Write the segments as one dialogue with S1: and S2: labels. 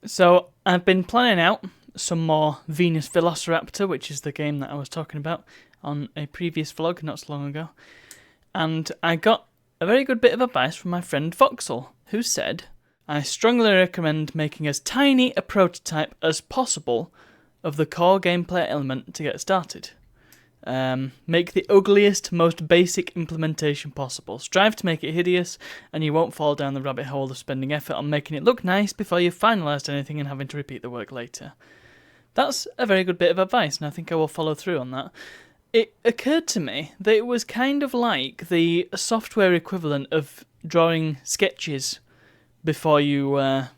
S1: So I've been planning out some more Venus Velociraptor, which is the game that I was talking about on a previous vlog not so long ago. And I got a very good bit of advice from my friend Voxel, who said, I strongly recommend making as tiny a prototype as possible of the core gameplay element to get started. Make the ugliest, most basic implementation possible. Strive to make it hideous, and you won't fall down the rabbit hole of spending effort on making it look nice before you've finalised anything and having to repeat the work later. That's a very good bit of advice, and I think I will follow through on that. It occurred to me that it was kind of like the software equivalent of drawing sketches before you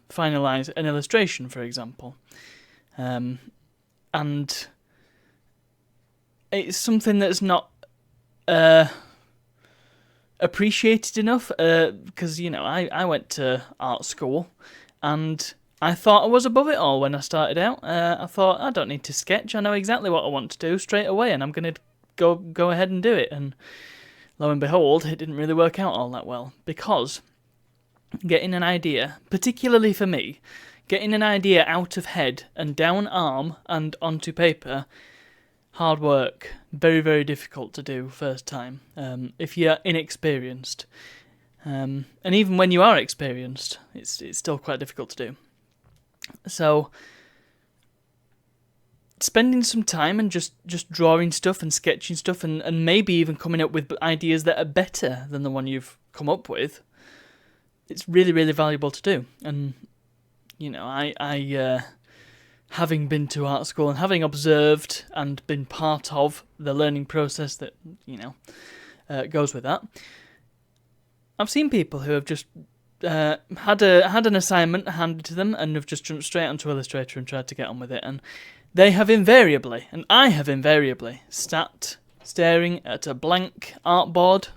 S1: finalise an illustration, for example. And it's something that's not appreciated enough, because, I went to art school, and I thought I was above it all when I started out. I thought, I don't need to sketch, I know exactly what I want to do straight away, and I'm going to go ahead and do it. And lo and behold, it didn't really work out all that well, because getting an idea, particularly for me, getting an idea out of head and down arm and onto paper, hard work, very, very difficult to do first time, if you're inexperienced. And even when you are experienced, it's still quite difficult to do. So, spending some time and just drawing stuff and sketching stuff and maybe even coming up with ideas that are better than the one you've come up with, it's really, really valuable to do. And, I having been to art school and having observed and been part of the learning process that, goes with that, I've seen people who have just had an assignment handed to them and have just jumped straight onto Illustrator and tried to get on with it, and they have invariably, and I have invariably, sat staring at a blank artboard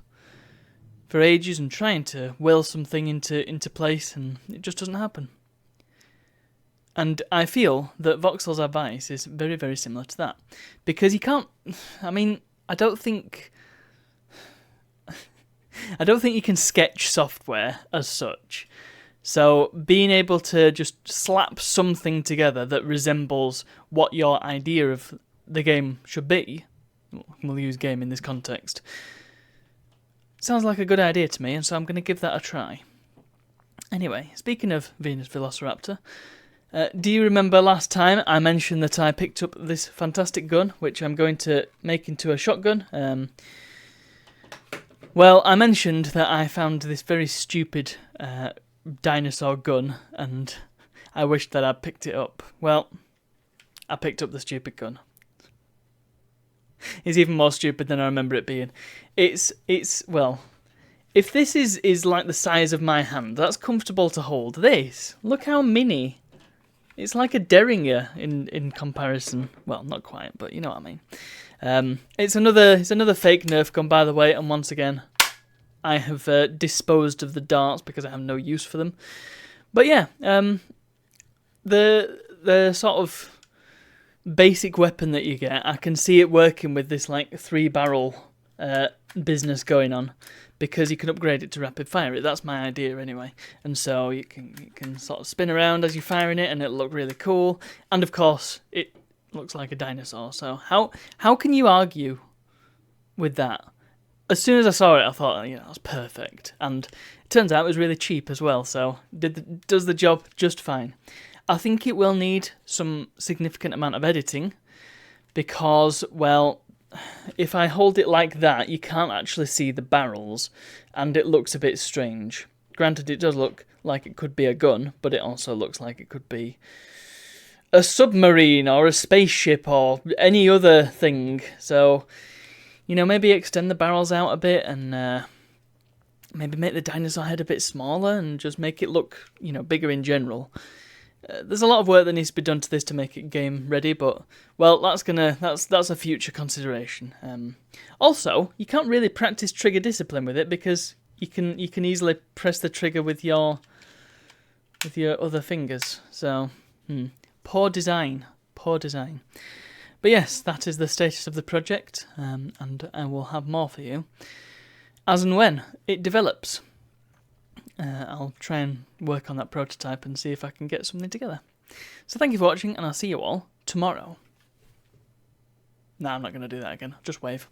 S1: for ages and trying to will something into place, and it just doesn't happen. And I feel that Voxel's advice is very, very similar to that. Because you can't... I don't think you can sketch software as such. So being able to just slap something together that resembles what your idea of the game should be, we'll use game in this context, sounds like a good idea to me, and so I'm going to give that a try. Anyway, speaking of Venus Velociraptor, do you remember last time I mentioned that I picked up this fantastic gun, which I'm going to make into a shotgun? Well, I mentioned that I found this very stupid dinosaur gun, and I wished that I'd picked it up. Well, I picked up the stupid gun. It's even more stupid than I remember it being. It's well, if this is like the size of my hand, that's comfortable to hold. This, look how mini. It's like a Derringer in comparison. Well, not quite, but you know what I mean. It's another fake Nerf gun, by the way, and once again, I have disposed of the darts because I have no use for them. But yeah, the sort of basic weapon that you get, I can see it working with this like 3-barrel business going on, because you can upgrade it to rapid fire. That's my idea anyway. And so you can sort of spin around as you're firing it, and it'll look really cool. And of course, it looks like a dinosaur. So how can you argue with that? As soon as I saw it, I thought, that's perfect. And it turns out it was really cheap as well, so does the job just fine. I think it will need some significant amount of editing, because, well, if I hold it like that, you can't actually see the barrels, and it looks a bit strange. Granted, it does look like it could be a gun, but it also looks like it could be a submarine or a spaceship or any other thing. So, maybe extend the barrels out a bit, and maybe make the dinosaur head a bit smaller and just make it look, bigger in general. There's a lot of work that needs to be done to this to make it game ready, but well, that's a future consideration. Also, you can't really practice trigger discipline with it, because you can easily press the trigger with your other fingers. So, poor design. But yes, that is the status of the project, and I will have more for you as and when it develops. I'll try and work on that prototype and see if I can get something together. So thank you for watching, and I'll see you all tomorrow. No, I'm not going to do that again. Just wave.